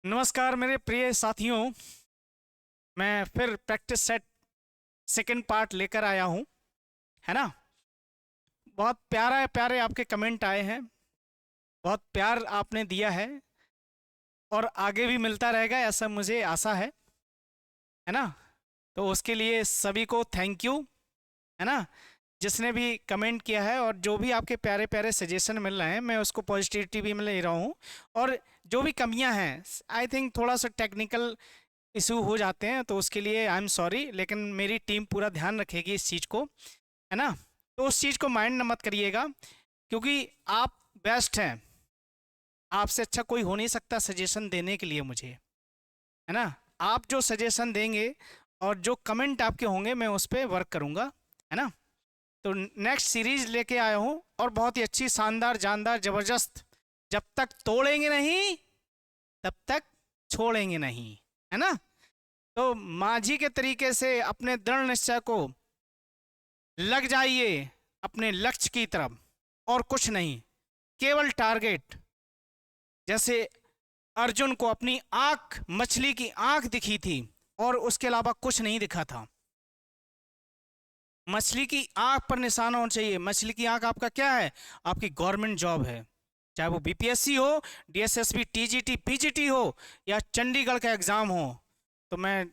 नमस्कार मेरे प्रिय साथियों। मैं फिर प्रैक्टिस सेट सेकंड पार्ट लेकर आया हूँ, है ना। बहुत प्यारा प्यारे आपके कमेंट आए हैं, बहुत प्यार आपने दिया है और आगे भी मिलता रहेगा ऐसा मुझे आशा है ना। तो उसके लिए सभी को थैंक यू, है ना। जिसने भी कमेंट किया है और जो भी आपके प्यारे प्यारे सजेशन मिल रहे हैं मैं उसको पॉजिटिविटी भी में ले रहा हूँ। और जो भी कमियां हैं, आई थिंक थोड़ा सा टेक्निकल इशू हो जाते हैं तो उसके लिए आई एम सॉरी, लेकिन मेरी टीम पूरा ध्यान रखेगी इस चीज़ को, है ना। तो उस चीज़ को माइंड मत करिएगा, क्योंकि आप बेस्ट हैं। आपसे अच्छा कोई हो नहीं सकता सजेशन देने के लिए मुझे, है ना। आप जो सजेशन देंगे और जो कमेंट आपके होंगे मैं उस पर वर्क करूँगा, है ना। तो नेक्स्ट सीरीज लेके आया हूँ और बहुत ही अच्छी, शानदार, जानदार, ज़बरदस्त। जब तक तोड़ेंगे नहीं तब तक छोड़ेंगे नहीं, है ना। तो माझी के तरीके से अपने दृढ़ निश्चय को लग जाइए अपने लक्ष्य की तरफ, और कुछ नहीं, केवल टारगेट। जैसे अर्जुन को अपनी आंख, मछली की आंख दिखी थी और उसके अलावा कुछ नहीं दिखा था। मछली की आंख पर निशाना होना चाहिए। मछली की आंख आपका क्या है? आपकी गवर्नमेंट जॉब है, चाहे वो बीपीएससी हो, डीएसएसबी, टीजीटी, पीजीटी हो या चंडीगढ़ का एग्जाम हो। तो मैं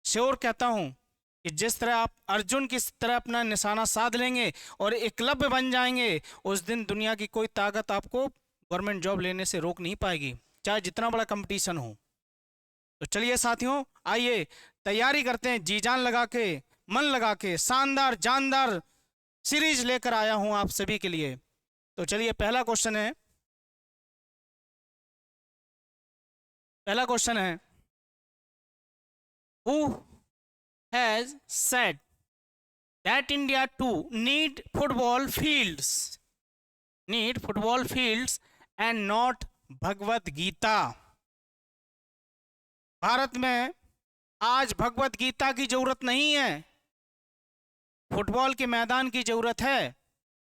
श्योर कहता हूं कि जिस तरह आप अर्जुन की तरह अपना निशाना साध लेंगे और एकलव्य बन जाएंगे, उस दिन दुनिया की कोई ताकत आपको गवर्नमेंट जॉब लेने से रोक नहीं पाएगी, चाहे जितना बड़ा कंपटीशन हो। तो चलिए साथियों, आइए तैयारी करते हैं जी जान लगा के, मन लगा के। शानदार जानदार सीरीज लेकर आया हूं आप सभी के लिए। तो चलिए, पहला क्वेश्चन है, who has said that India too need football fields and not Bhagavad Gita. Bharat में आज भगवत गीता की जरूरत नहीं है, फुटबॉल के मैदान की जरूरत है।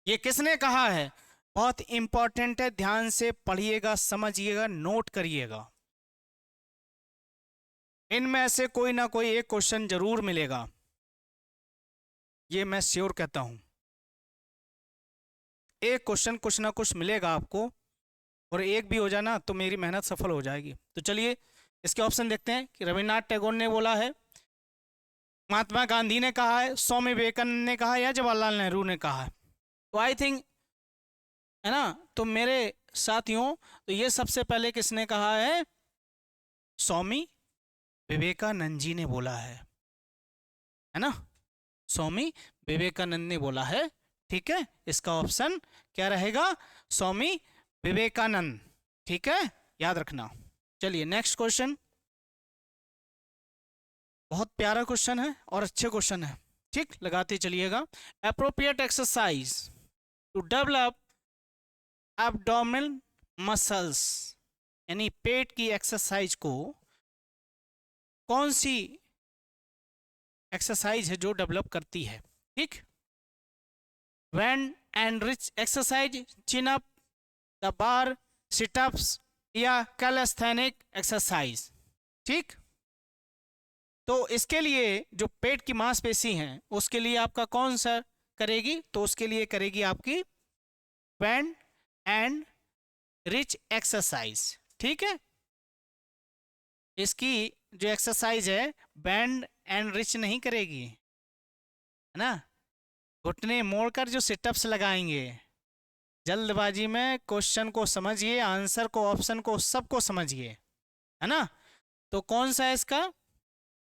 ये किसने कहा है? बहुत इंपॉर्टेंट है, ध्यान से पढ़िएगा, समझिएगा, नोट करिएगा। इनमें से कोई ना कोई एक क्वेश्चन जरूर मिलेगा, ये मैं श्योर कहता हूं। एक क्वेश्चन कुछ ना कुछ मिलेगा आपको, और एक भी हो जाना तो मेरी मेहनत सफल हो जाएगी। तो चलिए इसके ऑप्शन देखते हैं कि रविन्द्रनाथ टैगोर ने बोला है, महात्मा गांधी ने कहा है, स्वामी विवेकानंद ने कहा है, या जवाहरलाल नेहरू ने कहा है। तो आई थिंक, है ना। तो मेरे साथियों, तो ये सबसे पहले किसने कहा है? स्वामी विवेकानंद जी ने बोला है ना। स्वामी विवेकानंद ने बोला है। ठीक है, इसका ऑप्शन क्या रहेगा? स्वामी विवेकानंद। ठीक है, याद रखना। चलिए नेक्स्ट क्वेश्चन, बहुत प्यारा क्वेश्चन है और अच्छे क्वेश्चन है, ठीक, लगाते चलिएगा। Appropriate exercise to develop abdominal muscles, यानी पेट की एक्सरसाइज को, कौन सी एक्सरसाइज है जो डेवलप करती है? ठीक, van and rich exercise, chin up, the bar, situps, या कैलेस्थेनिक एक्सरसाइज। ठीक, तो इसके लिए जो पेट की मांसपेशी हैं उसके लिए आपका कौन सा करेगी? तो उसके लिए करेगी आपकी बैंड एंड रिच एक्सरसाइज। ठीक है, इसकी जो एक्सरसाइज है बैंड एंड रिच नहीं करेगी, है ना। घुटने मोड़कर जो सिटअप्स लगाएंगे। जल्दबाजी में क्वेश्चन को समझिए, आंसर को, ऑप्शन को, सबको समझिए, है ना। तो कौन सा है इसका?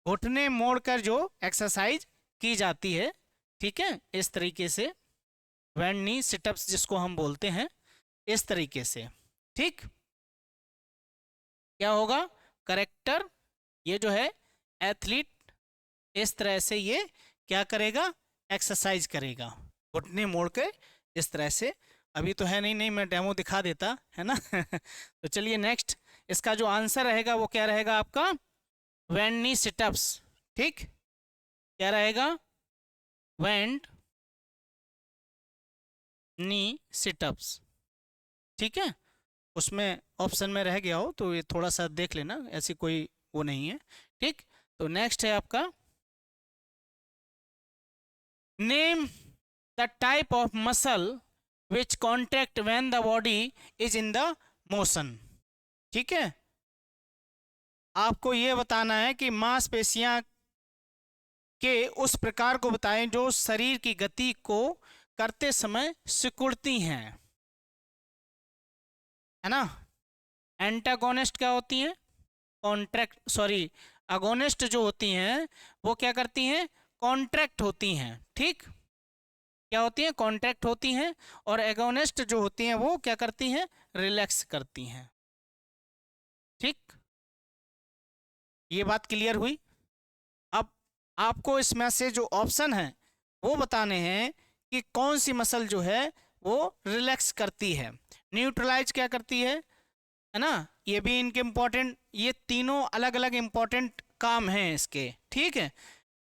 घुटने मोड़कर जो एक्सरसाइज की जाती है, ठीक है, इस तरीके से, वैन नी सिटअप्स जिसको हम बोलते हैं, इस तरीके से। ठीक, क्या होगा? करेक्टर, ये जो है एथलीट, इस तरह से ये क्या करेगा? एक्सरसाइज करेगा, घुटने मोड़ के इस तरह से। अभी तो है नहीं, नहीं मैं डेमो दिखा देता, है ना। तो चलिए नेक्स्ट, इसका जो आंसर रहेगा वो क्या रहेगा आपका? वैन नी सिटअप्स। ठीक, क्या रहेगा? वेंट नी सिटअप्स। ठीक है, उसमें ऑप्शन में रह गया हो तो ये थोड़ा सा देख लेना, ऐसी कोई वो नहीं है। ठीक, तो नेक्स्ट है आपका, name the type of muscle which contract when the body is in the motion. ठीक है, आपको ये बताना है कि मांसपेशियां के उस प्रकार को बताएं जो शरीर की गति को करते समय सिकुड़ती हैं, है ना। एंटागोनिस्ट क्या होती हैं, कॉन्ट्रैक्ट, सॉरी अगोनिस्ट जो होती हैं वो क्या करती हैं, कॉन्ट्रैक्ट होती हैं। ठीक, क्या होती हैं, कॉन्ट्रैक्ट होती हैं, और एगोनिस्ट जो होती हैं वो क्या करती हैं, रिलैक्स करती हैं। ठीक, ये बात क्लियर हुई। अब आपको इसमें से जो ऑप्शन है वो बताने हैं कि कौन सी मसल जो है वो रिलैक्स करती है, न्यूट्रलाइज क्या करती है ना। ये भी इनके इम्पोर्टेंट, ये तीनों अलग अलग इम्पोर्टेंट काम हैं इसके। ठीक है,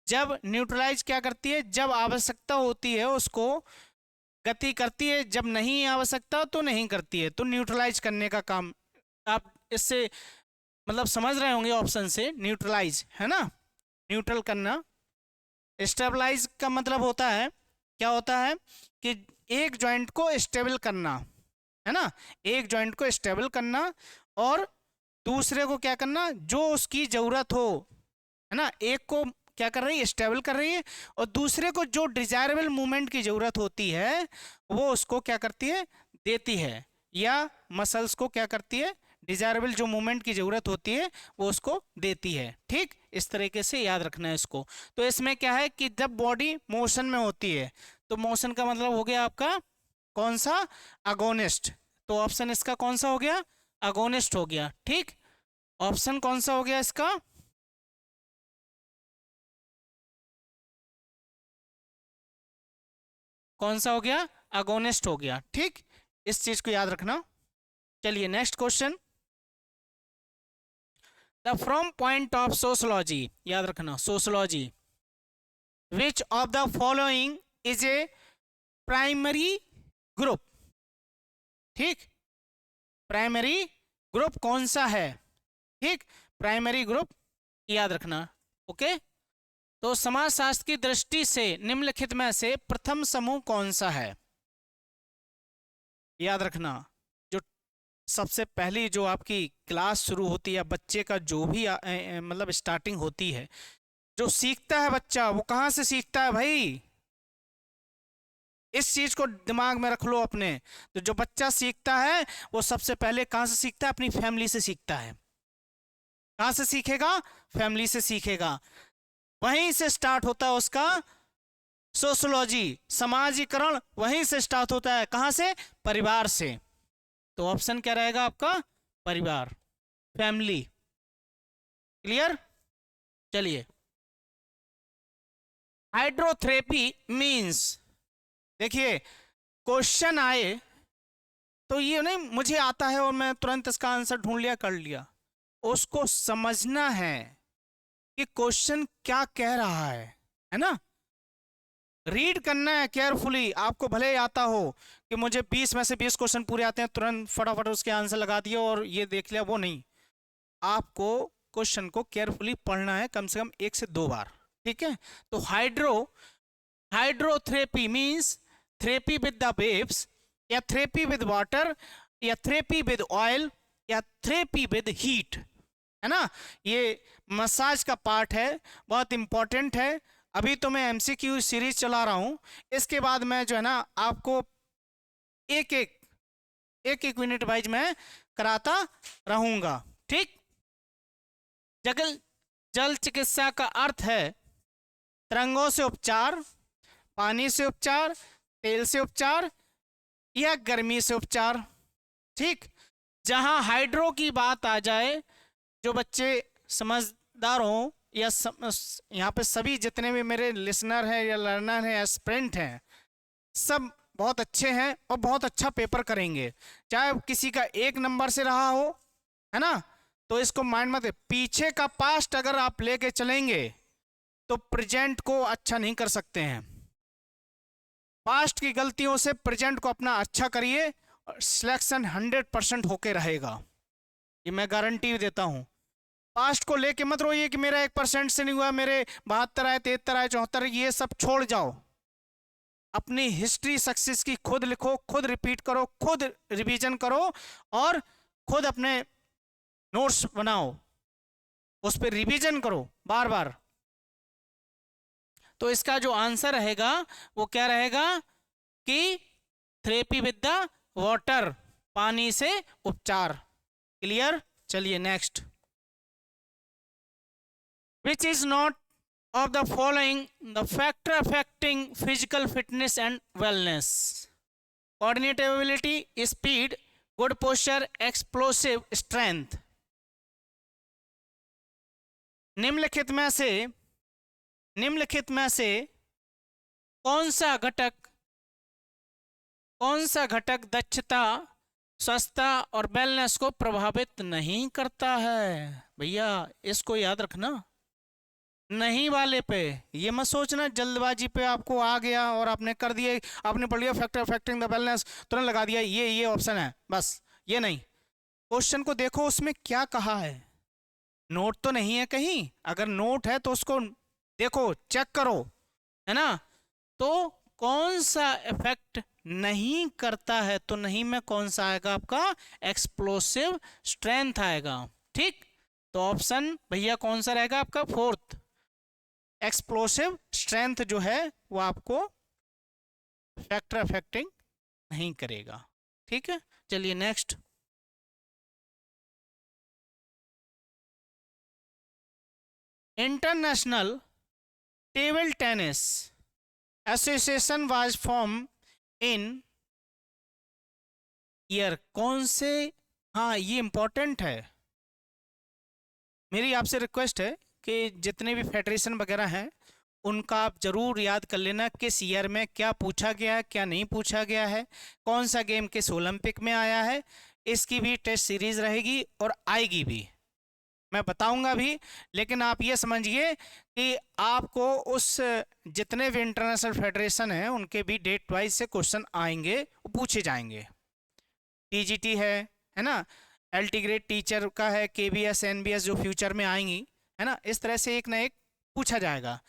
जब न्यूट्रलाइज क्या करती है, जब आवश्यकता होती है उसको गति करती है, जब नहीं आवश्यकता तो नहीं करती है। तो न्यूट्रलाइज करने का काम आप इससे मतलब समझ रहे होंगे ऑप्शन से, न्यूट्रलाइज है ना, न्यूट्रल करना। स्टेबलाइज का मतलब होता है, क्या होता है कि एक जॉइंट को स्टेबल करना, है ना, एक जॉइंट को स्टेबल करना और दूसरे को क्या करना, जो उसकी ज़रूरत हो, है ना। एक को क्या कर रही है, स्टेबल कर रही है, और दूसरे को जो डिजायरेबल मूवमेंट की ज़रूरत होती है वो उसको क्या करती है, देती है, या मसल्स को क्या करती है, डिजायरेबल जो मूवमेंट की ज़रूरत होती है वो उसको देती है। ठीक, इस तरीके से याद रखना है इसको। तो इसमें क्या है कि जब बॉडी मोशन में होती है तो मोशन का मतलब हो गया आपका कौन सा, अगोनिस्ट। तो ऑप्शन इसका कौन सा हो गया, अगोनिस्ट हो गया। ठीक, ऑप्शन कौन सा हो गया इसका, कौन सा हो गया, अगोनिस्ट हो गया। ठीक, इस चीज को याद रखना। चलिए next question, the from point of sociology, याद रखना sociology, which of the following is a primary group. ठीक, प्राइमरी ग्रुप कौन सा है, ठीक, प्राइमरी ग्रुप याद रखना। ओके, तो समाजशास्त्र की दृष्टि से निम्नलिखित में से प्रथम समूह कौन सा है, याद रखना। जो सबसे पहली जो आपकी क्लास शुरू होती है, बच्चे का जो भी मतलब स्टार्टिंग होती है, जो सीखता है बच्चा वो कहाँ से सीखता है भाई, इस चीज को दिमाग में रख लो अपने। तो जो बच्चा सीखता है वो सबसे पहले कहाँ से सीखता है, अपनी फैमिली से सीखता है। कहाँ से सीखेगा, फैमिली से सीखेगा, वहीं से स्टार्ट होता है उसका सोशोलॉजी, समाजीकरण वहीं से स्टार्ट होता है, कहाँ से, परिवार से। तो ऑप्शन क्या रहेगा आपका, परिवार, फैमिली। क्लियर, चलिए, हाइड्रोथेरेपी मींस, देखिए क्वेश्चन आए तो ये नहीं मुझे आता है और मैं तुरंत इसका आंसर ढूंढ लिया, कर लिया, उसको समझना है कि क्वेश्चन क्या कह रहा है ना। रीड करना है केयरफुली, आपको भले ही आता हो कि मुझे 20 में से 20 क्वेश्चन पूरे आते हैं, तुरंत फटाफट उसके आंसर लगा दिए और ये देख लिया, वो नहीं। आपको क्वेश्चन को केयरफुली पढ़ना है कम से कम 1 से 2 बार। ठीक है, तो hydrotherapy means therapy with the waves, या थेरेपी विद वाटर, या थेरेपी विद ऑयल, या थेरेपी विद हीट, है ना। ये मसाज का पार्ट है, बहुत इंपॉर्टेंट है। अभी तो मैं एमसीक्यू सीरीज चला रहा हूँ, इसके बाद मैं जो है ना आपको एक एक मिनट वाइज मैं कराता रहूंगा। ठीक, जल चिकित्सा का अर्थ है तरंगों से उपचार, पानी से उपचार, तेल से उपचार, या गर्मी से उपचार। ठीक, जहां हाइड्रो की बात आ जाए, जो बच्चे समझदार हों, या यहाँ पे सभी जितने भी मेरे लिसनर हैं या लर्नर हैं, एस्पिरेंट हैं, सब बहुत अच्छे हैं और बहुत अच्छा पेपर करेंगे, चाहे किसी का 1 नंबर से रहा हो, है ना। तो इसको माइंड मत, पीछे का पास्ट अगर आप लेके चलेंगे तो प्रेजेंट को अच्छा नहीं कर सकते हैं। पास्ट की गलतियों से प्रेजेंट को अपना अच्छा करिए सिलेक्शन 100% होके रहेगा, ये मैं गारंटी देता हूँ। पास्ट को लेके मत रोइए कि मेरा 1% से नहीं हुआ, मेरे 72 आए, 73 आए, 74, ये सब छोड़ जाओ। अपनी हिस्ट्री सक्सेस की खुद लिखो, खुद रिपीट करो, खुद रिवीजन करो और खुद अपने नोट्स बनाओ, उस पर रिवीजन करो बार बार। तो इसका जो आंसर रहेगा वो क्या रहेगा कि थेरेपी विद द वाटर, पानी से उपचार। क्लियर? चलिए next. Which is not of the following the factor affecting physical fitness and wellness? Coordinative ability, speed, good posture, explosive strength. निम्नलिखित में से कौन सा घटक दक्षता, स्वस्थता और वेलनेस को प्रभावित नहीं करता है? भैया इसको याद रखना, नहीं वाले पे ये मत सोचना जल्दबाजी पे आपको आ गया और आपने कर दिए, आपने पढ़ लिया फैक्टर अफेक्टिंग द बैलेंस, तुरंत लगा दिया ये ऑप्शन है, बस ये नहीं। क्वेश्चन को देखो उसमें क्या कहा है, नोट तो नहीं है कहीं, अगर नोट है तो उसको देखो, चेक करो, है ना। तो कौन सा इफेक्ट नहीं करता है, तो नहीं में कौन सा आएगा आपका? एक्सप्लोसिव स्ट्रेंथ आएगा। ठीक, तो ऑप्शन भैया कौन सा रहेगा आपका? फोर्थ, एक्सप्लोसिव स्ट्रेंथ जो है वो आपको फैक्टर अफेक्टिंग नहीं करेगा। ठीक है, चलिए next. International table tennis association was form in year, कौन से? हाँ ये इंपॉर्टेंट है, मेरी आपसे रिक्वेस्ट है कि जितने भी फेडरेशन वगैरह हैं उनका आप ज़रूर याद कर लेना किस ईयर में क्या पूछा गया है, क्या नहीं पूछा गया है, कौन सा गेम किस ओलंपिक में आया है। इसकी भी टेस्ट सीरीज़ रहेगी और आएगी भी, मैं बताऊंगा भी। लेकिन आप ये समझिए कि आपको उस जितने भी इंटरनेशनल फेडरेशन हैं उनके भी डेट वाइज से क्वेश्चन आएंगे, पूछे जाएंगे। टीजीटी है ना, एलटी ग्रेड टीचर का है, केबीएस, एनबीएस जो फ्यूचर में आएंगी, है ना, इस तरह से एक ना एक पूछा जाएगा।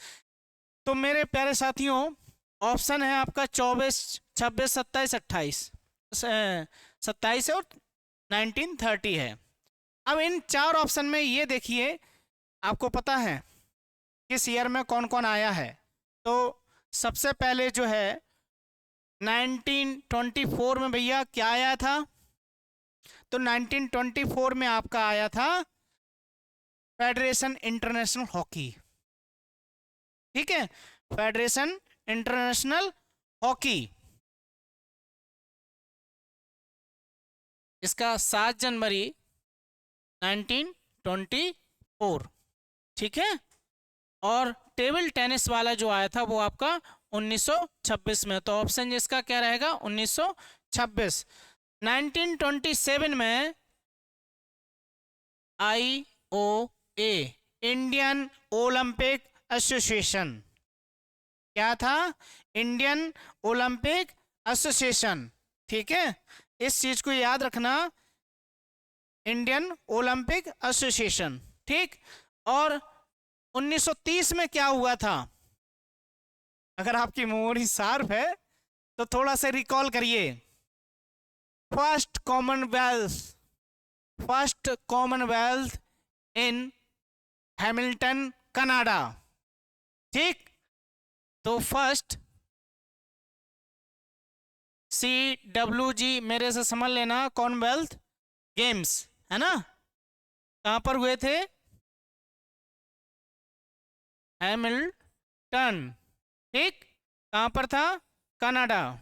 तो मेरे प्यारे साथियों ऑप्शन है आपका 24, 26, 27, 28, 27 और 1930 है। अब इन चार ऑप्शन में ये देखिए, आपको पता है किस ईयर में कौन कौन आया है। तो सबसे पहले जो है 1924 में भैया क्या आया था? तो 1924 में आपका आया था फेडरेशन इंटरनेशनल हॉकी। ठीक है, फेडरेशन इंटरनेशनल हॉकी, इसका 7 जनवरी 1924। ठीक है, और टेबल टेनिस वाला जो आया था वो आपका 1926 में। तो ऑप्शन इसका क्या रहेगा? 1926। 1927 में IOA, इंडियन ओलंपिक एसोसिएशन, क्या था? Indian Olympic association. ठीक है, इस चीज को याद रखना, इंडियन ओलंपिक एसोसिएशन। ठीक, और 1930 में क्या हुआ था? अगर आपकी मेमोरी शार्प है तो थोड़ा सा रिकॉल करिए। फर्स्ट कॉमनवेल्थ इन हैमिल्टन कनाडा। ठीक, तो फर्स्ट CWG मेरे से समझ लेना, कॉमनवेल्थ गेम्स, है ना, कहां पर हुए थे? हैमिल्टन। ठीक, कहां पर था? कनाडा।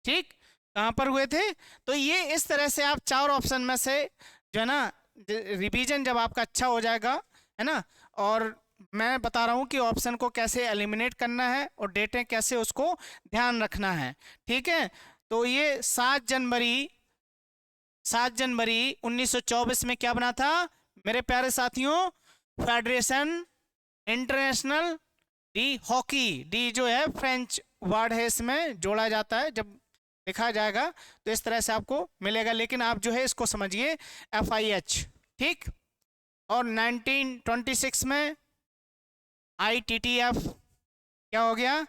ठीक, कहां पर हुए थे? तो ये इस तरह से आप चार ऑप्शन में से जो है ना, रिवीजन जब आपका अच्छा हो जाएगा, है ना, और मैं बता रहा हूं कि ऑप्शन को कैसे एलिमिनेट करना है और डेटें कैसे उसको ध्यान रखना है। ठीक है, तो ये 7 जनवरी 1924 में क्या बना था मेरे प्यारे साथियों? Federation international D hockey, D जो है फ्रेंच वर्ड है, इसमें जोड़ा जाता है, जब लिखा जाएगा तो इस तरह से आपको मिलेगा, लेकिन आप जो है इसको समझिए FIH, ठीक। और 1926 में ITTF क्या हो गया,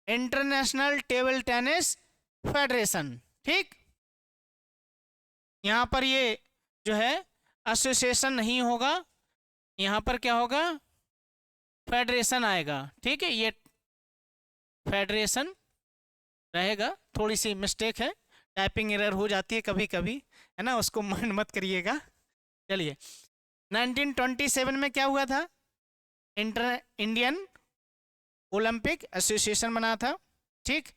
इंटरनेशनल टेबल टेनिस फेडरेशन, ठीक। यहाँ पर ये जो है एसोसिएशन नहीं होगा, यहाँ पर क्या होगा, फेडरेशन आएगा, ठीक है। ये फेडरेशन रहेगा, थोड़ी सी मिस्टेक है, टाइपिंग एरर हो जाती है कभी कभी, है ना, उसको माइंड मत करिएगा। चलिए 1927 में क्या हुआ था, इंडियन ओलंपिक एसोसिएशन बना था, ठीक।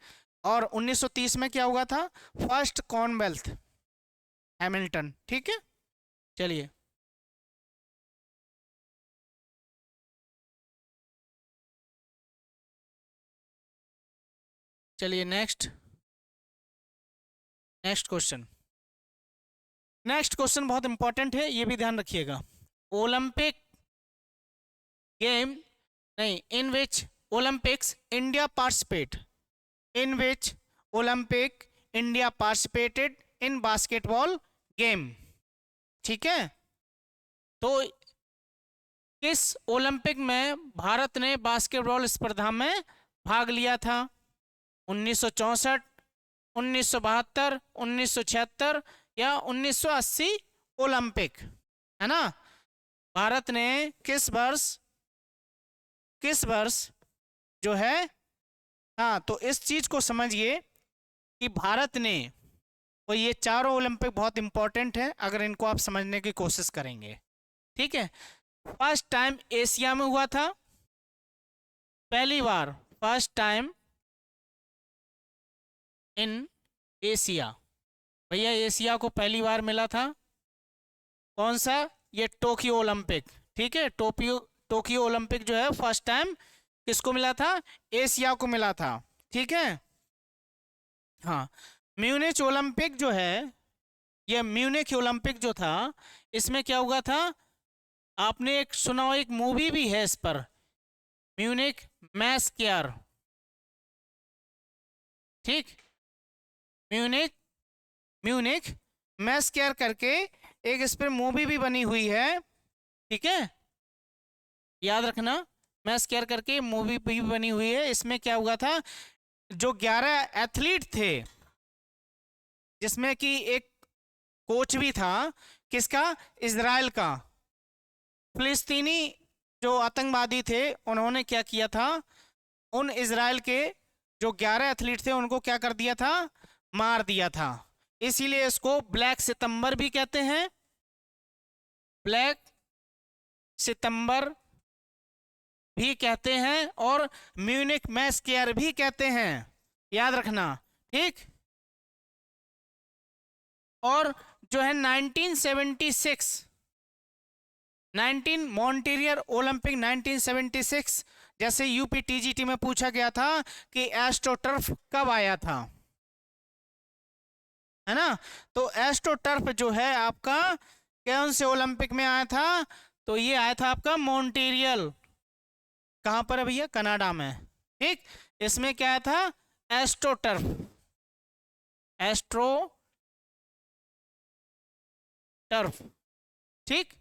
और 1930 में क्या हुआ था, फर्स्ट कॉमनवेल्थ हैमिल्टन, ठीक है। चलिए चलिए नेक्स्ट क्वेश्चन। नेक्स्ट क्वेश्चन बहुत इंपॉर्टेंट है, ये भी ध्यान रखिएगा। ओलंपिक गेम नहीं, in which Olympics India participate, in which Olympic India participated in basketball game, ठीक है। तो किस ओलंपिक में भारत ने बास्केटबॉल स्पर्धा में भाग लिया था, 1964, 1972, 1976 या 1980 ओलंपिक, है ना। भारत ने किस वर्ष जो है, हाँ, तो इस चीज को समझिए कि भारत ने, और ये चारों ओलंपिक बहुत इंपॉर्टेंट है अगर इनको आप समझने की कोशिश करेंगे, ठीक है। फर्स्ट टाइम एशिया में हुआ था, पहली बार, फर्स्ट टाइम इन एशिया, भैया एशिया को पहली बार मिला था, कौन सा, ये टोक्यो ओलंपिक, ठीक है। टोक्यो ओलंपिक जो है फर्स्ट टाइम किसको मिला था, एशिया को मिला था, ठीक है। हाँ, म्यूनिच ओलंपिक जो है, ये म्यूनिच ओलंपिक जो था, इसमें क्या हुआ था, आपने एक सुना हो, एक मूवी भी है इस पर, म्यूनिक मैस्केयर, ठीक। म्यूनिक मैस्केयर करके एक इस पर मूवी भी बनी हुई है, ठीक है, याद रखना, मैस्केयर करके मूवी भी बनी हुई है। इसमें क्या हुआ था, जो 11 एथलीट थे, जिसमें कि एक कोच भी था, किसका, इजराइल का, फिलिस्तीनी जो आतंकवादी थे, उन्होंने क्या किया था, उन इजराइल के जो 11 एथलीट थे उनको क्या कर दिया था, मार दिया था। इसीलिए इसको ब्लैक सितंबर भी कहते हैं, ब्लैक सितंबर भी कहते हैं, और म्यूनिक मैस्केयर भी कहते हैं, याद रखना, ठीक। और जो है 19 मॉन्ट्रियल ओलंपिक 1976, जैसे UPTGT में पूछा गया था कि एस्ट्रोटर्फ कब आया था, है ना। तो एस्ट्रोटर्फ जो है आपका कौन से ओलंपिक में आया था, तो ये आया था आपका मॉन्ट्रियल, कहां पर है भैया, कनाडा में, ठीक। इसमें क्या आया था, एस्ट्रोटर्फ, ठीक।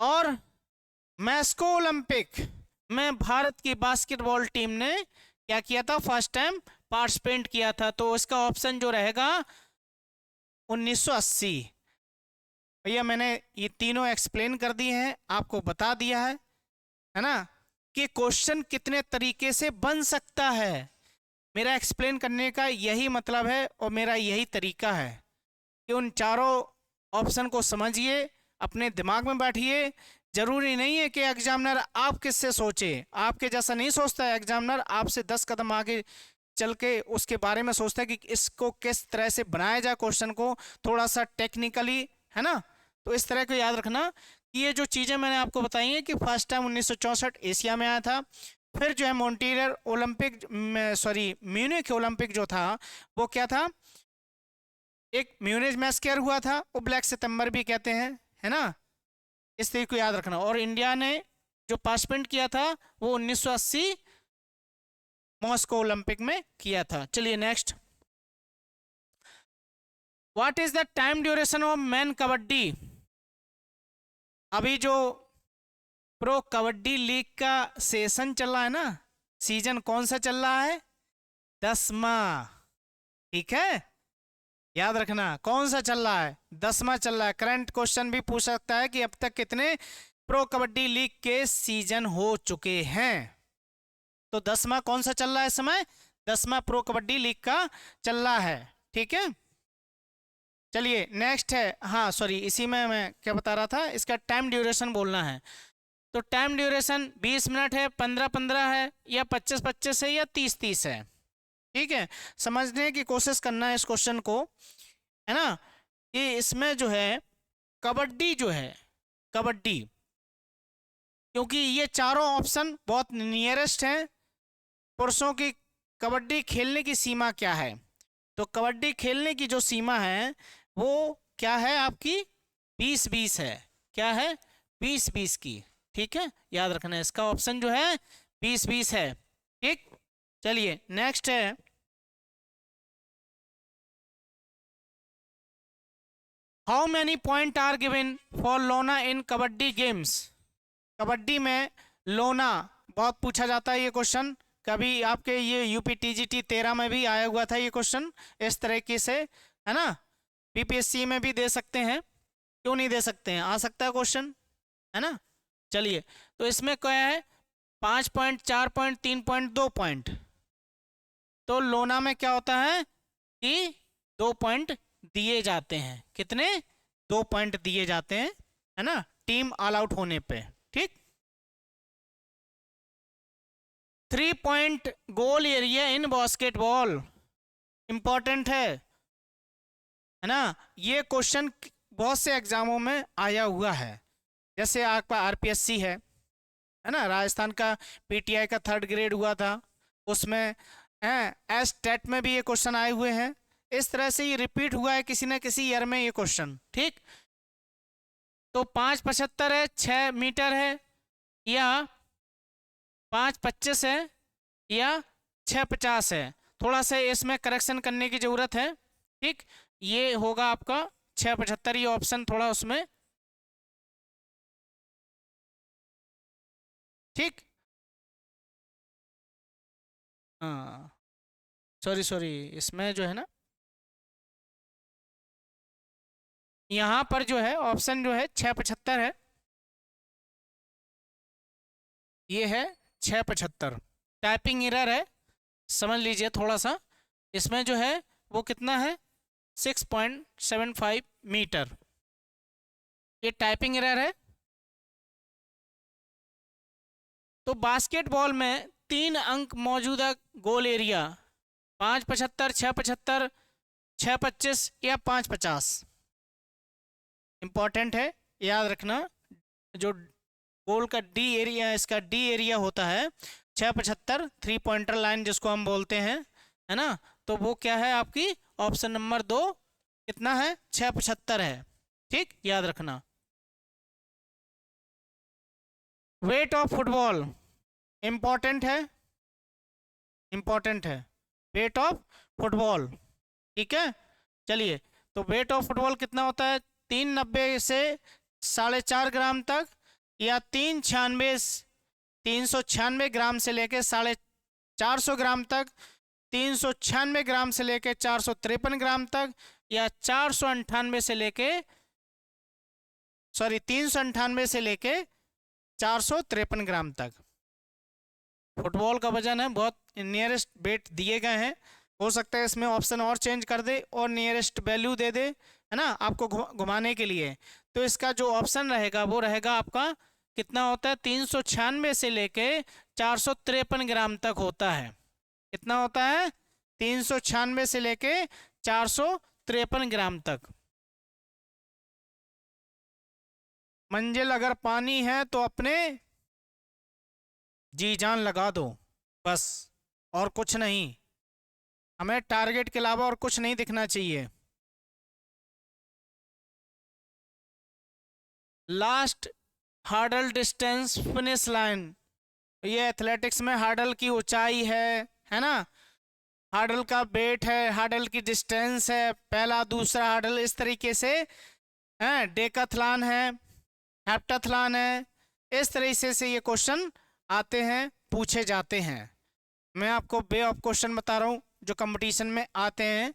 और मैस्को ओलंपिक में भारत की बास्केटबॉल टीम ने क्या किया था, फर्स्ट टाइम पार्टिसिपेट किया था, तो इसका ऑप्शन जो रहेगा 1980। भैया मैंने ये तीनों एक्सप्लेन कर दिए हैं, आपको बता दिया है ना, कि क्वेश्चन कितने तरीके से बन सकता है। मेरा एक्सप्लेन करने का यही मतलब है और मेरा यही तरीका है कि उन चारों ऑप्शन को समझिए, अपने दिमाग में बैठिए। जरूरी नहीं है कि एग्जामिनर आप किससे सोचे, आपके जैसा नहीं सोचता है एग्जामिनर, आपसे 10 कदम आगे चल के उसके बारे में सोचता है कि इसको किस तरह से बनाया जाए, क्वेश्चन को थोड़ा सा टेक्निकली, है ना। तो इस तरह को याद रखना कि ये जो चीज़ें मैंने आपको बताई हैं कि फर्स्ट टाइम 1964 एशिया में आया था, फिर जो है Montreal Olympic, sorry Munich Olympic जो था वो क्या था, एक म्यूनिच मैस्केयर हुआ था, वो ब्लैक सितंबर भी कहते हैं, है ना। इस तरीके को याद रखना। और इंडिया ने जो पार्टिसिपेंट किया था वो 1980 मॉस्को ओलंपिक में किया था। चलिए next, what is the time duration of man kabaddi? अभी जो प्रो कबड्डी लीग का सेशन चल रहा है ना, सीजन कौन सा चल रहा है? 10वां, ठीक है, याद रखना कौन सा चल रहा है, 10वां चल रहा है। करंट क्वेश्चन भी पूछ सकता है कि अब तक कितने प्रो कबड्डी लीग के सीजन हो चुके हैं। तो 10वां कौन सा चल रहा है इस समय? 10वां प्रो कबड्डी लीग का चल रहा है, ठीक है। चलिए नेक्स्ट है, हाँ सॉरी, इसी में मैं क्या बता रहा था, इसका टाइम ड्यूरेशन बोलना है। तो टाइम ड्यूरेशन 20 मिनट है, 15-15 है, या 25-25 है, या 30-30 है, ठीक है। समझने की कोशिश करना है इस क्वेश्चन को, है ना। ये इसमें जो है कबड्डी जो है, कबड्डी, क्योंकि ये चारों ऑप्शन बहुत नियरेस्ट हैं। पुरुषों की कबड्डी खेलने की सीमा क्या है? तो कबड्डी खेलने की जो सीमा है वो क्या है आपकी? 20-20 है। क्या है? 20-20 की, ठीक है, याद रखना है इसका ऑप्शन जो है 20-20 है, ठीक। चलिए नेक्स्ट है, how many point are given for lona in kabaddi games? Kabaddi में लोना बहुत पूछा जाता है ये क्वेश्चन, कभी आपके ये यूपीटीजीटी 13 में भी आया हुआ था ये क्वेश्चन इस तरीके से, है ना। पीपीएससी में भी दे सकते हैं, क्यों नहीं दे सकते हैं, आ सकता है क्वेश्चन, है ना। चलिए, तो इसमें क्या है? 5 पॉइंट, 4 पॉइंट, 3 पॉइंट, 2 पॉइंट। तो लोना में क्या होता है कि 2 पॉइंट दिए जाते हैं। कितने? 2 पॉइंट दिए जाते हैं, है ना, टीम ऑल आउट होने पे, ठीक। 3 point goal area in basketball important है ना। ये क्वेश्चन बहुत से एग्जामों में आया हुआ है, जैसे आपका आरपीएससी है ना, राजस्थान का पीटीआई का 3rd ग्रेड हुआ था, उसमें एस टेट में भी ये क्वेश्चन आए हुए हैं। इस तरह से ये रिपीट हुआ है किसी ना किसी ईयर में ये क्वेश्चन, ठीक। तो 5.75 है, 6 मीटर है, या 5.25 है, या 6.50 है। थोड़ा सा इसमें करेक्शन करने की जरूरत है, ठीक। ये होगा आपका 6.75, ये ऑप्शन थोड़ा उसमें, ठीक। हाँ सॉरी सॉरी, इसमें जो है ना, यहाँ पर जो है ऑप्शन जो है 6.75 है, ये है 6.75। टाइपिंग एरर है, समझ लीजिए थोड़ा सा। इसमें जो है वो कितना है? 6.75 मीटर, ये टाइपिंग एरर है। तो बास्केटबॉल में 3 अंक मौजूदा गोल एरिया, 5.75, 6.75, 6.25 या 5.50 इंपॉर्टेंट है, याद रखना। जो गोल का डी एरिया, इसका डी एरिया होता है 6.75, 3 पॉइंटर लाइन जिसको हम बोलते हैं, है ना। तो वो क्या है आपकी? ऑप्शन नंबर 2 कितना है? 6.75 है, ठीक, याद रखना। वेट ऑफ फुटबॉल इंपॉर्टेंट है, इंपॉर्टेंट है, वेट ऑफ फुटबॉल, ठीक है। चलिए, तो वेट ऑफ फुटबॉल कितना होता है? 390 से 4.5 ग्राम तक, या 396 ग्राम से लेके 450 ग्राम तक, 396 ग्राम से लेके 453 ग्राम तक, या 498 से लेके 398 से लेके 453 ग्राम तक। फुटबॉल का वजन है, बहुत नियरेस्ट वेट दिए गए हैं। हो सकता है इसमें ऑप्शन और चेंज कर दे और नियरेस्ट वैल्यू दे दे, है ना, आपको घुमाने के लिए। तो इसका जो ऑप्शन रहेगा वो रहेगा आपका कितना होता है? 396 से लेके 453 ग्राम तक होता है। कितना होता है? 396 से लेके 453 ग्राम तक। मंजिल अगर पानी है तो अपने जी जान लगा दो, बस, और कुछ नहीं। हमें टारगेट के अलावा और कुछ नहीं दिखना चाहिए। Last hurdle distance finish line, ये एथलेटिक्स में हार्डल की ऊंचाई है ना, हार्डल का वेट है, हार्डल की डिस्टेंस है, पहला दूसरा हार्डल, इस तरीके से है। डेकाथलॉन है, हेप्टाथलॉन है, इस तरीके से ये क्वेश्चन आते हैं, पूछे जाते हैं। मैं आपको वे ऑफ क्वेश्चन बता रहा हूँ जो कंपटीशन में आते हैं,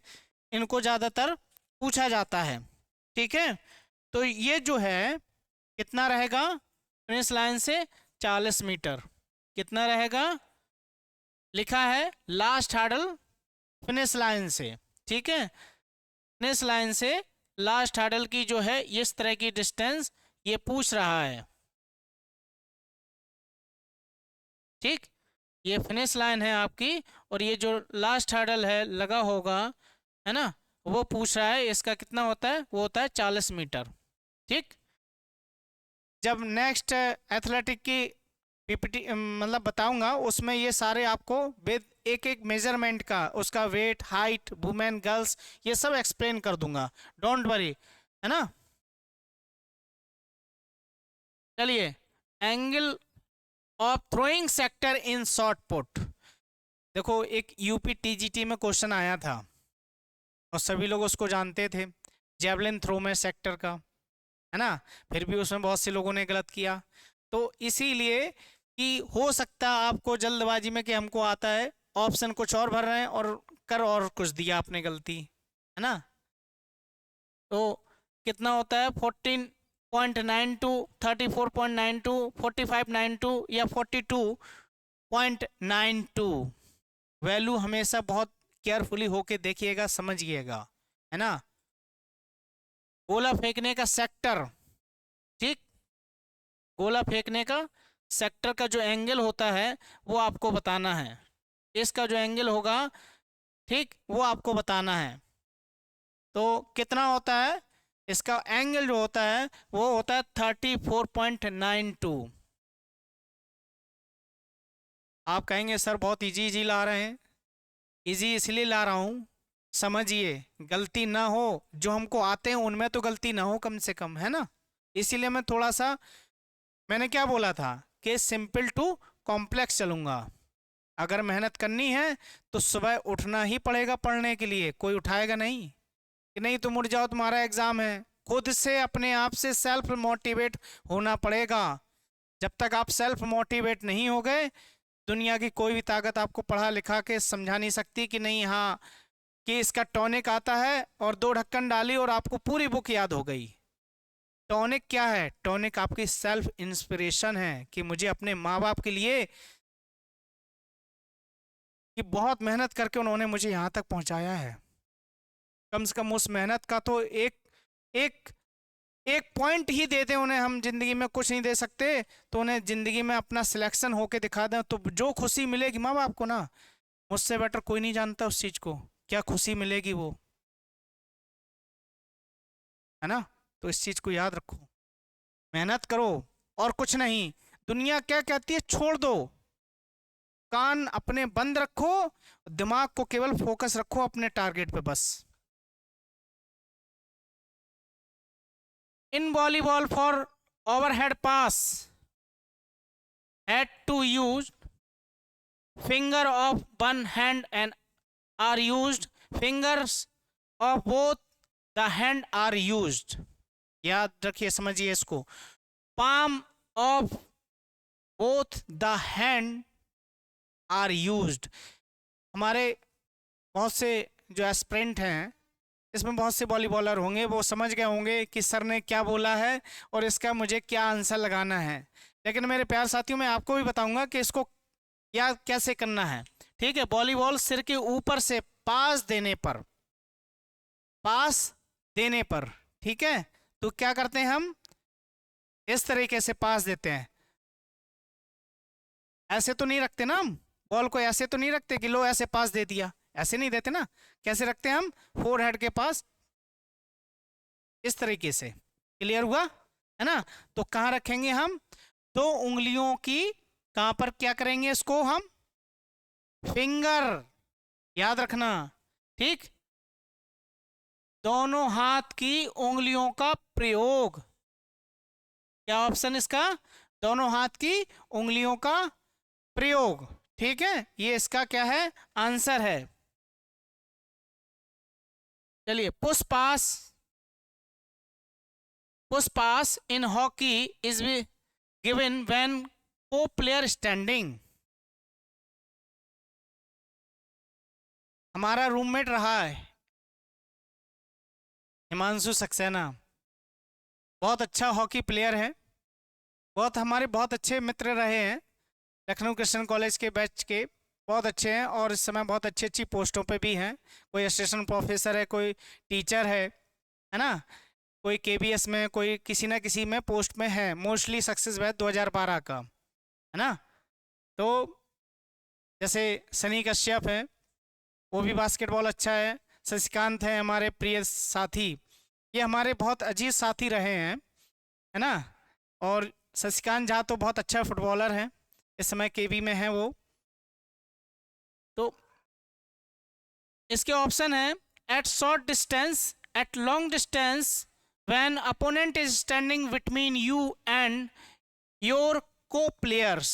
इनको ज़्यादातर पूछा जाता है। ठीक है, तो ये जो है कितना रहेगा, फिनिश लाइन से 40 मीटर, कितना रहेगा, लिखा है लास्ट हार्डल फिनिश लाइन से। ठीक है, फिनिश लाइन से लास्ट हार्डल की जो है इस तरह की डिस्टेंस ये पूछ रहा है। ठीक, ये फिनिश लाइन है आपकी, और ये जो लास्ट हार्डल है लगा होगा, है ना, वो पूछ रहा है इसका कितना होता है, वो होता है 40 मीटर। ठीक, जब नेक्स्ट एथलेटिक की पीपीटी मतलब बताऊंगा, उसमें ये सारे आपको एक एक मेजरमेंट का, उसका वेट, हाइट, वुमेन, गर्ल्स, ये सब एक्सप्लेन कर दूंगा, डोंट वरी, है ना। चलिए, angle of throwing sector in short put, देखो एक यूपी टीजीटी में क्वेश्चन आया था और सभी लोग उसको जानते थे, जेवलिन थ्रो में सेक्टर का, है ना, फिर भी उसमें बहुत से लोगों ने गलत किया। तो इसीलिए कि हो सकता है आपको जल्दबाजी में कि हमको आता है, ऑप्शन कुछ और भर रहे हैं और कर और कुछ दिया आपने गलती, है ना। तो कितना होता है, 14.92, 34.92, 45.92 या 42.92, वैल्यू हमेशा बहुत केयरफुली होके देखिएगा, समझिएगा, है ना। गोला फेंकने का सेक्टर, ठीक, गोला फेंकने का सेक्टर का जो एंगल होता है वो आपको बताना है, इसका जो एंगल होगा, ठीक, वो आपको बताना है। तो कितना होता है, इसका एंगल जो होता है वो होता है 34.92। आप कहेंगे सर बहुत इजी इजी ला रहे हैं, इजी इसलिए ला रहा हूँ, समझिए, गलती ना हो, जो हमको आते हैं उनमें तो गलती ना हो कम से कम, है ना। इसीलिए मैं थोड़ा सा, मैंने क्या बोला था कि सिंपल टू कॉम्प्लेक्स चलूंगा। अगर मेहनत करनी है तो सुबह उठना ही पड़ेगा पढ़ने के लिए, कोई उठाएगा नहीं कि नहीं तुम उठ जाओ तुम्हारा एग्जाम है, खुद से अपने आप से सेल्फ मोटिवेट होना पड़ेगा। जब तक आप सेल्फ मोटिवेट नहीं हो गए, दुनिया की कोई भी ताकत आपको पढ़ा लिखा के समझा नहीं सकती कि नहीं हाँ कि इसका टॉनिक आता है और 2 ढक्कन डाली और आपको पूरी बुक याद हो गई। टॉनिक क्या है, टॉनिक आपकी सेल्फ इंस्पिरेशन है कि मुझे अपने माँ बाप के लिए, कि बहुत मेहनत करके उन्होंने मुझे यहाँ तक पहुँचाया है, कम से कम उस मेहनत का तो एक एक एक पॉइंट ही दे दें उन्हें, हम जिंदगी में कुछ नहीं दे सकते, तो उन्हें जिंदगी में अपना सिलेक्शन होके दिखा दें, तो जो खुशी मिलेगी माँ बाप को ना, मुझसे बेटर कोई नहीं जानता उस चीज़ को, क्या खुशी मिलेगी वो, है ना। तो इस चीज़ को याद रखो, मेहनत करो और कुछ नहीं, दुनिया क्या कहती है छोड़ दो, कान अपने बंद रखो, दिमाग को केवल फोकस रखो अपने टारगेट पे बस। In volleyball, for overhead pass, had to use finger of one hand and are used, fingers of both the hand are used. याद रखिए, समझिए इसको, palm of both the hand are used। हमारे बहुत से जो एस्पिरेंट हैं, इसमें बहुत से वॉलीबॉलर होंगे, वो समझ गए होंगे कि सर ने क्या बोला है और इसका मुझे क्या आंसर लगाना है। लेकिन मेरे प्यार साथियों, मैं आपको भी बताऊंगा कि इसको याद कैसे करना है। ठीक है, वॉलीबॉल सिर के ऊपर से पास देने पर, पास देने पर, ठीक है, तो क्या करते हैं हम, इस तरीके से पास देते हैं, ऐसे तो नहीं रखते ना हम, बॉल को ऐसे तो नहीं रखते कि लो ऐसे पास दे दिया, ऐसे नहीं देते ना, कैसे रखते हैं हम, फोरहेड के पास, इस तरीके से। क्लियर हुआ, है ना। तो कहाँ रखेंगे हम, 2 उंगलियों की, कहाँ पर क्या करेंगे इसको हम, फिंगर, याद रखना, ठीक, दोनों हाथ की उंगलियों का प्रयोग, क्या ऑप्शन इसका? दोनों हाथ की उंगलियों का प्रयोग। ठीक है, ये इसका क्या है? आंसर है। चलिए, push pass in hockey is given when को प्लेयर स्टैंडिंग। हमारा रूममेट रहा है हिमांशु सक्सेना, बहुत अच्छा हॉकी प्लेयर है, हमारे बहुत अच्छे मित्र रहे हैं, लखनऊ कृष्ण कॉलेज के बैच के, बहुत अच्छे हैं और इस समय बहुत अच्छी अच्छी पोस्टों पे भी हैं। कोई असिस्टेंट प्रोफेसर है, कोई टीचर है ना, कोई केबीएस में, कोई किसी ना किसी में पोस्ट में है। मोस्टली सक्सेस बैच 2012 का है ना। तो जैसे सनी कश्यप है, वो भी बास्केटबॉल अच्छा है। शशिकांत है हमारे प्रिय साथी, ये हमारे बहुत अजीज साथी रहे हैं, है ना। और शशिकांत झा तो बहुत अच्छा फुटबॉलर है, इस समय केबी में है वो। तो इसके ऑप्शन है at short distance, at long distance, when opponent is standing between you and your co players,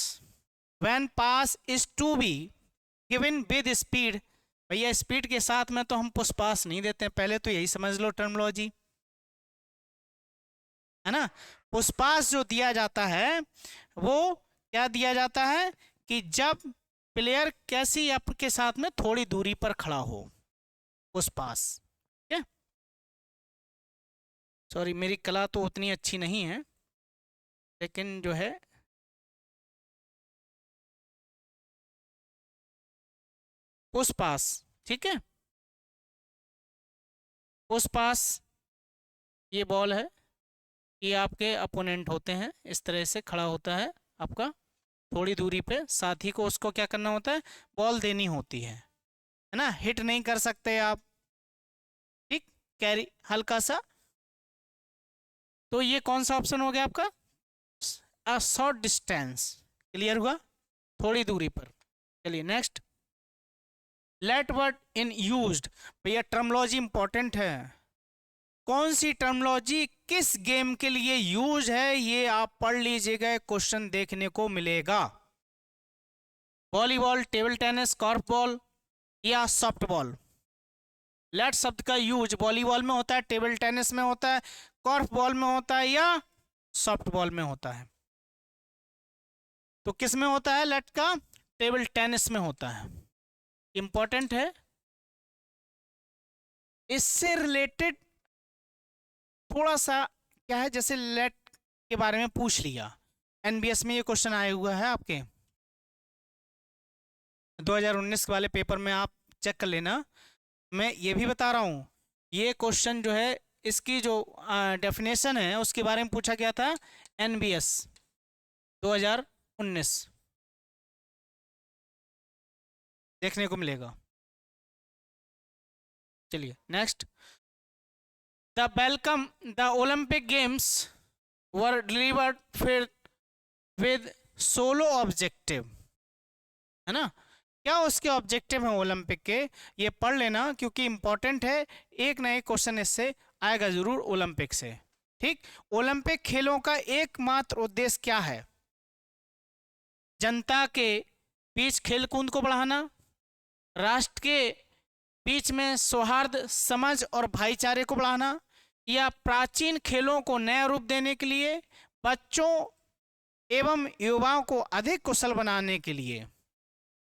when pass is to be given with speed. भैया स्पीड के साथ में तो हम पुश पास नहीं देते हैं, पहले तो यही समझ लो टर्मोलॉजी, है ना। पुश पास जो दिया जाता है वो क्या दिया जाता है कि जब प्लेयर कैसी आपके साथ में थोड़ी दूरी पर खड़ा हो, पुश पास। ठीक है, सॉरी मेरी कला तो उतनी अच्छी नहीं है, लेकिन जो है पुश पास, ठीक है। पुश पास ये बॉल है, ये आपके अपोनेंट होते हैं, इस तरह से खड़ा होता है आपका थोड़ी दूरी पे, साथी को उसको क्या करना होता है? बॉल देनी होती है ना। हिट नहीं कर सकते आप, ठीक, कैरी हल्का सा। तो ये कौन सा ऑप्शन हो गया आपका? A short distance. क्लियर हुआ? थोड़ी दूरी पर। चलिए next, let word in used. भैया टर्मोलॉजी इंपॉर्टेंट है, कौन सी टर्मोलॉजी किस गेम के लिए यूज है ये आप पढ़ लीजिएगा, क्वेश्चन देखने को मिलेगा। वॉलीबॉल, टेबल टेनिस, कॉर्फबॉल या सॉफ्टबॉल। लेट शब्द का यूज वॉलीबॉल में होता है, टेबल टेनिस में होता है, कॉर्फबॉल में होता है या सॉफ्टबॉल में होता है। तो किस में होता है लेट का? टेबल टेनिस में होता है। इंपॉर्टेंट है, इससे रिलेटेड थोड़ा सा क्या है, जैसे लेट के बारे में पूछ लिया, एनबीएस में ये क्वेश्चन आया हुआ है आपके 2019 वाले पेपर में, आप चेक कर लेना। मैं ये भी बता रहा हूँ, ये क्वेश्चन जो है इसकी जो डेफिनेशन है उसके बारे में पूछा गया था एनबीएस 2019, देखने को मिलेगा। चलिए next, the welcome the Olympic games were delivered फिर विद सोलो ऑब्जेक्टिव, है ना। क्या उसके ऑब्जेक्टिव हैं ओलंपिक के? ये पढ़ लेना क्योंकि इंपॉर्टेंट है, एक ना एक क्वेश्चन इससे आएगा जरूर ओलंपिक से। ठीक, ओलंपिक खेलों का एकमात्र उद्देश्य क्या है? जनता के बीच खेल कूद को बढ़ाना, राष्ट्र के बीच में सौहार्द, समझ और भाईचारे को बढ़ाना, या प्राचीन खेलों को नया रूप देने के लिए, बच्चों एवं युवाओं को अधिक कुशल बनाने के लिए।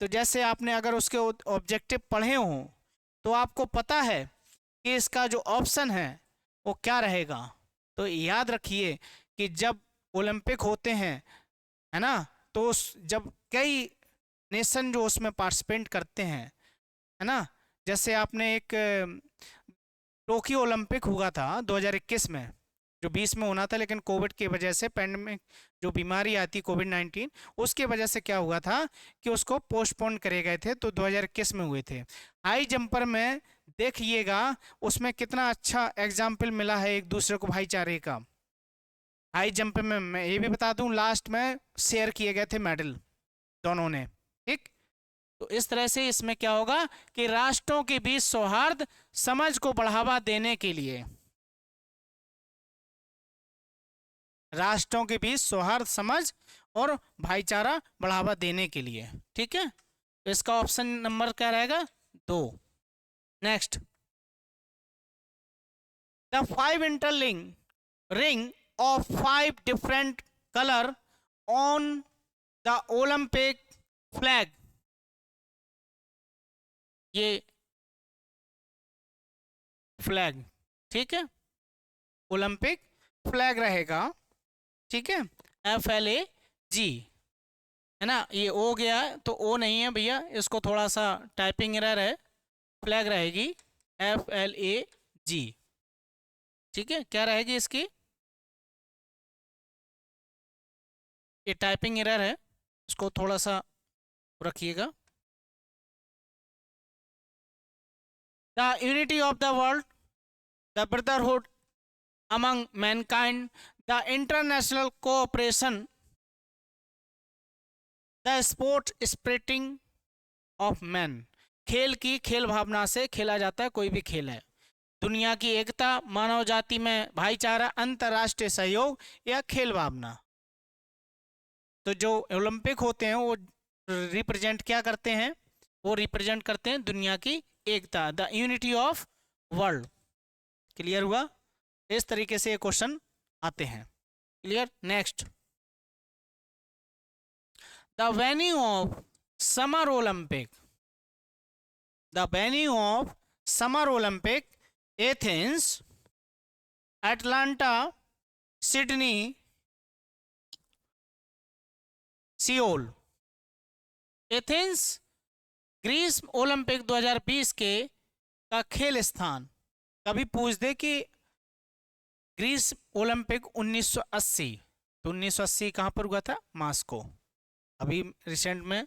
तो जैसे आपने अगर उसके ऑब्जेक्टिव पढ़े हों तो आपको पता है कि इसका जो ऑप्शन है वो क्या रहेगा। तो याद रखिए कि जब ओलंपिक होते हैं, है ना, तो जब कई नेशन जो उसमें पार्टिसिपेट करते हैं, है ना, जैसे आपने एक टोक्यो ओलंपिक हुआ था 2021 में, जो 20 में होना था, लेकिन कोविड की वजह से, पैंडमिक जो बीमारी आती कोविड-19, उसके वजह से क्या हुआ था कि उसको पोस्टपोन करे गए थे, तो 2021 में हुए थे। हाई जंपर में देखिएगा उसमें कितना अच्छा एग्जाम्पल मिला है एक दूसरे को भाईचारे का। हाई जंप में मैं ये भी बता दूं, लास्ट में शेयर किए गए थे मेडल दोनों ने। ठीक, तो इस तरह से इसमें क्या होगा कि राष्ट्रों के बीच सौहार्द, समझ को बढ़ावा देने के लिए, राष्ट्रों के बीच सौहार्द, समझ और भाईचारा बढ़ावा देने के लिए। ठीक है, तो इसका ऑप्शन नंबर क्या रहेगा? 2। Next, the 5 interlink ring of 5 different colour on the Olympic flag. ये फ्लैग, ठीक है, ओलंपिक फ्लैग रहेगा। ठीक है, FLAG है ना, ये ओ गया है तो ओ नहीं है भैया, इसको थोड़ा सा टाइपिंग एरर है, फ्लैग रहेगी FLAG। ठीक है, क्या रहेगी इसकी? ये टाइपिंग एरर है, इसको थोड़ा सा रखिएगा। The unity of the world, the brotherhood among mankind, the international cooperation, the sport spiriting of men। खेल की खेल भावना से खेला जाता है कोई भी खेल है। दुनिया की एकता, मानव जाति में भाईचारा, अंतर्राष्ट्रीय सहयोग या खेल भावना। तो जो ओलंपिक होते हैं वो रिप्रेजेंट क्या करते हैं? वो रिप्रेजेंट करते हैं दुनिया की एकता, the unity of world. Clear हुआ? इस तरीके से ये क्वेश्चन आते हैं। Clear? Next, the venue of summer Olympic, the venue of summer Olympic, Athens, Atlanta, Sydney, Seoul. Athens ग्रीष्म ओलंपिक 2020 के का खेल स्थान। कभी पूछ दे कि ग्रीष्म ओलंपिक 1980, तो 1980 कहाँ पर हुआ था? मास्को। अभी रिसेंट में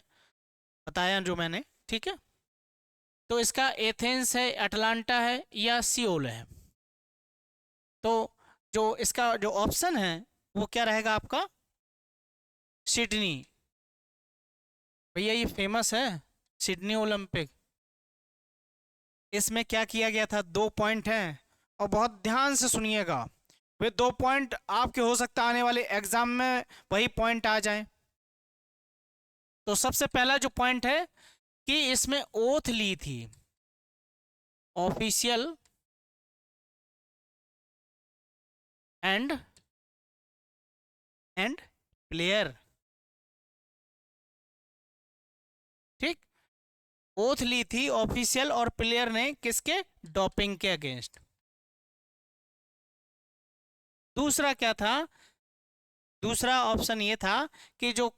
बताया जो मैंने। ठीक है, तो इसका एथेंस है, अटलांटा है या सियोल है? तो जो इसका जो ऑप्शन है वो क्या रहेगा आपका? सिडनी। भैया ये फेमस है सिडनी ओलंपिक। इसमें क्या किया गया था? 2 पॉइंट हैं और बहुत ध्यान से सुनिएगा। वे 2 पॉइंट आपके हो सकता आने वाले एग्जाम में वही पॉइंट आ जाएं। तो सबसे पहला जो पॉइंट है कि इसमें ओथ ली थी ऑफिशियल एंड प्लेयर। ठीक, ओथ ली थी ऑफिशियल और प्लेयर ने किसके? डोपिंग के अगेंस्ट। दूसरा क्या था? दूसरा ऑप्शन ये था कि जो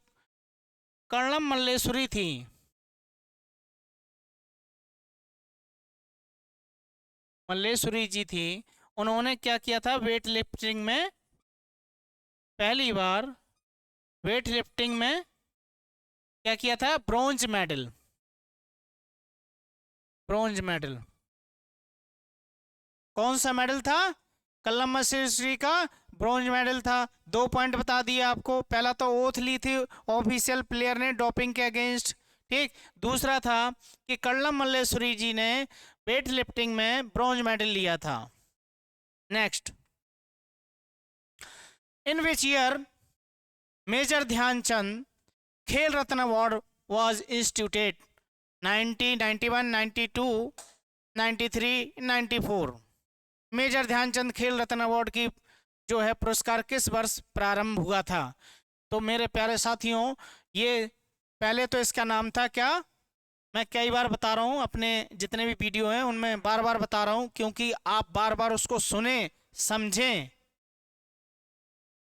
कर्णम मल्लेश्वरी थी, मल्लेश्वरी जी थी, उन्होंने क्या किया था? वेट लिफ्टिंग में पहली बार वेट लिफ्टिंग में क्या किया था? Bronze medal. ब्रॉन्ज मेडल कौन सा मेडल था? कर्णम मल्लेश्वरी का ब्रॉन्ज मेडल था। 2 पॉइंट बता दिए आपको। पहला तो ओथ ली थी ऑफिशियल प्लेयर ने डोपिंग के अगेंस्ट। ठीक, दूसरा था कि कर्णम मल्लेश्वरी जी ने वेट लिफ्टिंग में ब्रॉन्ज मेडल लिया था। Next, in which year major Dhyanchand खेल रत्न award was instituted? 1991, 92, 93, 94। Major Dhyanchand खेल रत्न अवार्ड की जो है पुरस्कार किस वर्ष प्रारंभ हुआ था? तो मेरे प्यारे साथियों, ये पहले तो इसका नाम था क्या? मैं कई बार बता रहा हूँ, अपने जितने भी वीडियो हैं उनमें बार बार बता रहा हूँ, क्योंकि आप बार बार उसको सुने समझें।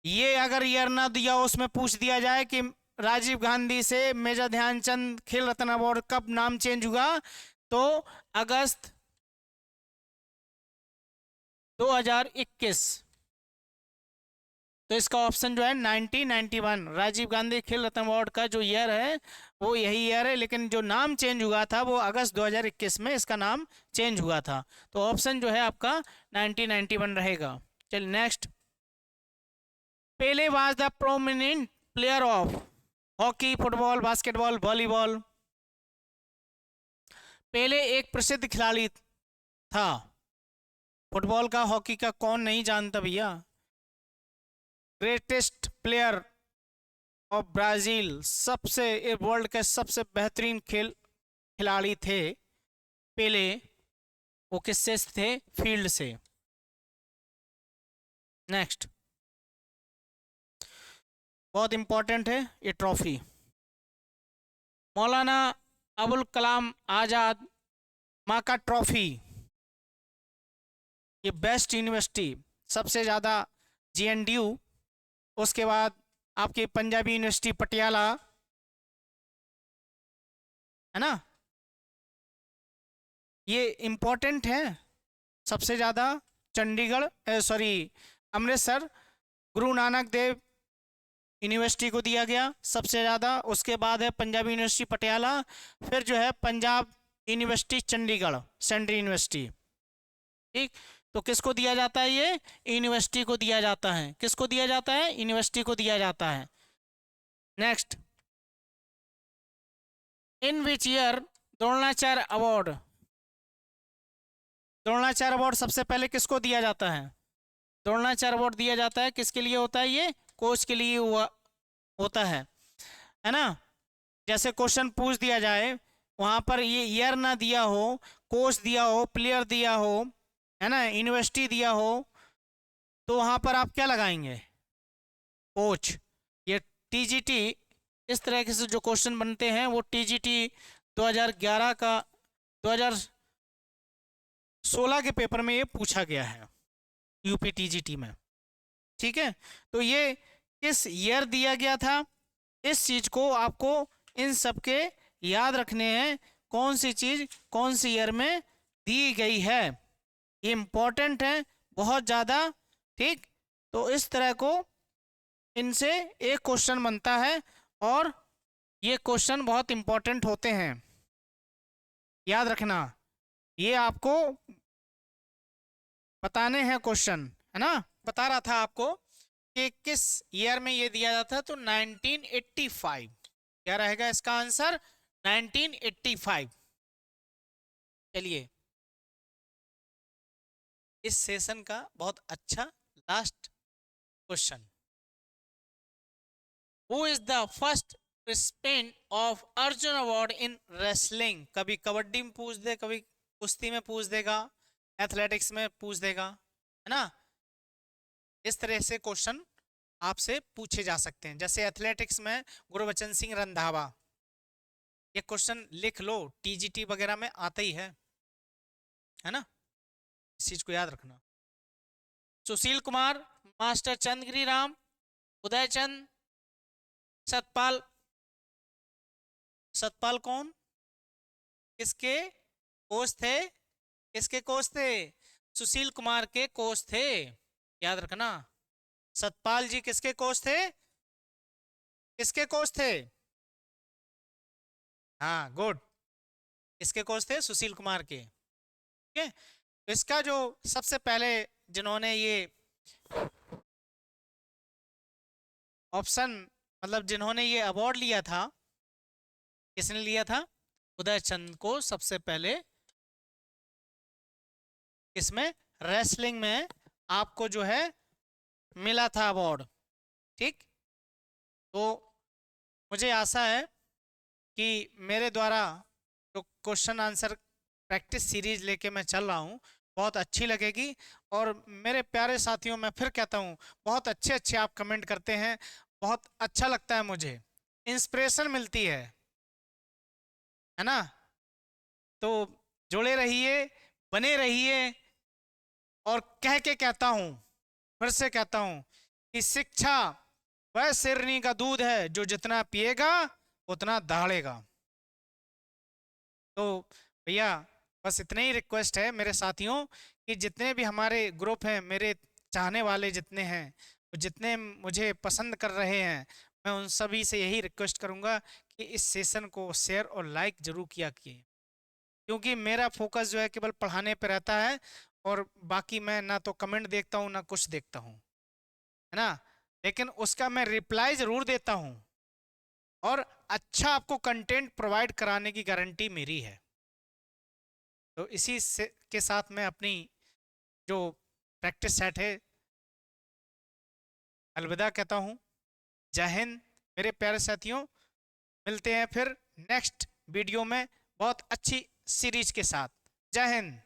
ये अगर ईयर ना दिया उसमें पूछ दिया जाए कि राजीव गांधी से मेजर ध्यानचंद खेल रत्न अवार्ड कब नाम चेंज हुआ, तो अगस्त 2021। तो इसका ऑप्शन जो है 1991, राजीव गांधी खेल रत्न अवार्ड का जो ईयर है वो यही ईयर है, लेकिन जो नाम चेंज हुआ था वो अगस्त 2021 में इसका नाम चेंज हुआ था। तो ऑप्शन जो है आपका 1991 रहेगा। चलिए next, Pele was the prominent player of hockey, football, basketball, volleyball. Pele एक प्रसिद्ध खिलाड़ी था। फुटबॉल का, हॉकी का कौन नहीं जानता भैया। ग्रेटेस्ट प्लेयर ऑफ ब्राज़ील, सबसे वर्ल्ड के सबसे बेहतरीन खिलाड़ी थे पेले। वो किससे थे? फील्ड से। नेक्स्ट, बहुत इंपॉर्टेंट है ये ट्रॉफी। मौलाना अबुल कलाम आज़ाद माका ट्रॉफी, ये बेस्ट यूनिवर्सिटी, सबसे ज़्यादा JNU, उसके बाद आपकी पंजाबी यूनिवर्सिटी पटियाला, है ना, ये इम्पोर्टेंट है। सबसे ज़्यादा चंडीगढ़, सॉरी अमृतसर, गुरु नानक देव यूनिवर्सिटी को दिया गया सबसे ज़्यादा। उसके बाद है पंजाबी यूनिवर्सिटी पटियाला, फिर जो है Punjab university Chandigarh, central university. ठीक, तो किसको दिया जाता है? ये यूनिवर्सिटी को दिया जाता है। किसको दिया जाता है? यूनिवर्सिटी को दिया जाता है। Next, in which year Dronacharya award, Dronacharya award सबसे पहले किसको दिया जाता है? द्रोणाचार्य अवार्ड दिया जाता है किसके लिए होता है? ये कोच के लिए होता है ना। जैसे क्वेश्चन पूछ दिया जाए, वहां पर ये ईयर ना दिया हो, कोच दिया हो, प्लेयर दिया हो, है ना, यूनिवर्सिटी दिया हो, तो वहां पर आप क्या लगाएंगे? कोच। ये TGT, इस तरह के से जो क्वेश्चन बनते हैं वो TGT 2011 का 2016 के पेपर में ये पूछा गया है, UP TGT में। ठीक है, तो ये किस ईयर दिया गया था, इस चीज को आपको इन सब के याद रखने हैं, कौन सी चीज कौन सी ईयर में दी गई है, ये इंपॉर्टेंट है बहुत ज़्यादा। ठीक, तो इस तरह को इनसे एक क्वेश्चन बनता है और ये क्वेश्चन बहुत इंपॉर्टेंट होते हैं, याद रखना। ये आपको बताने हैं क्वेश्चन, है ना। बता रहा था आपको कि किस ईयर में ये दिया जाता है, तो 1985 क्या रहेगा इसका आंसर? 1985। चलिए, इस सेशन का बहुत अच्छा last question, who is the first recipient of Arjun award in wrestling? कभी कबड्डी में पूछ दे, कभी कुश्ती में पूछ देगा, एथलेटिक्स में पूछ देगा, है ना। इस तरह से क्वेश्चन आपसे पूछे जा सकते हैं। जैसे एथलेटिक्स में गुरबचन सिंह रंधावा, ये क्वेश्चन लिख लो, TGT वगैरह में आता ही है ना, इस चीज को याद रखना। सुशील कुमार, मास्टर चंद्रगिरी राम, उदयचंद, सतपाल। सतपाल कौन? किसके कोच थे? किसके कोच थे? सुशील कुमार के कोच थे, याद रखना। सतपाल जी किसके कोच थे? किसके कोच थे? हाँ, गुड, किसके कोच थे? सुशील कुमार के। ठीक है, तो इसका जो सबसे पहले जिन्होंने ये ऑप्शन, मतलब जिन्होंने ये अवार्ड लिया था, किसने लिया था? उदयचंद को सबसे पहले इसमें रेसलिंग में आपको जो है मिला था अवार्ड। ठीक, तो मुझे आशा है कि मेरे द्वारा जो क्वेश्चन आंसर प्रैक्टिस सीरीज लेके मैं चल रहा हूँ बहुत अच्छी लगेगी। और मेरे प्यारे साथियों, मैं फिर कहता हूँ, बहुत अच्छे अच्छे आप कमेंट करते हैं, बहुत अच्छा लगता है मुझे, इंस्पिरेशन मिलती है ना। तो जुड़े रहिए, बने रहिए। और कह के कहता हूँ, फिर से कहता हूँ कि शिक्षा वह शेरनी का दूध है जो जितना पिएगा उतना दहाड़ेगा। तो भैया बस इतने ही रिक्वेस्ट है मेरे साथियों कि जितने भी हमारे ग्रुप हैं, मेरे चाहने वाले जितने हैं, जितने मुझे पसंद कर रहे हैं, मैं उन सभी से यही रिक्वेस्ट करूंगा कि इस सेशन को शेयर और लाइक जरूर किया कीजिए, क्योंकि मेरा फोकस जो है केवल पढ़ाने पर रहता है, और बाकी मैं ना तो कमेंट देखता हूँ ना कुछ देखता हूँ, है ना। लेकिन उसका मैं रिप्लाई जरूर देता हूँ, और अच्छा आपको कंटेंट प्रोवाइड कराने की गारंटी मेरी है। तो इसी से के साथ मैं अपनी जो प्रैक्टिस सेट है अलविदा कहता हूँ। जय हिंद मेरे प्यारे साथियों, मिलते हैं फिर नेक्स्ट वीडियो में बहुत अच्छी सीरीज के साथ। जय हिंद।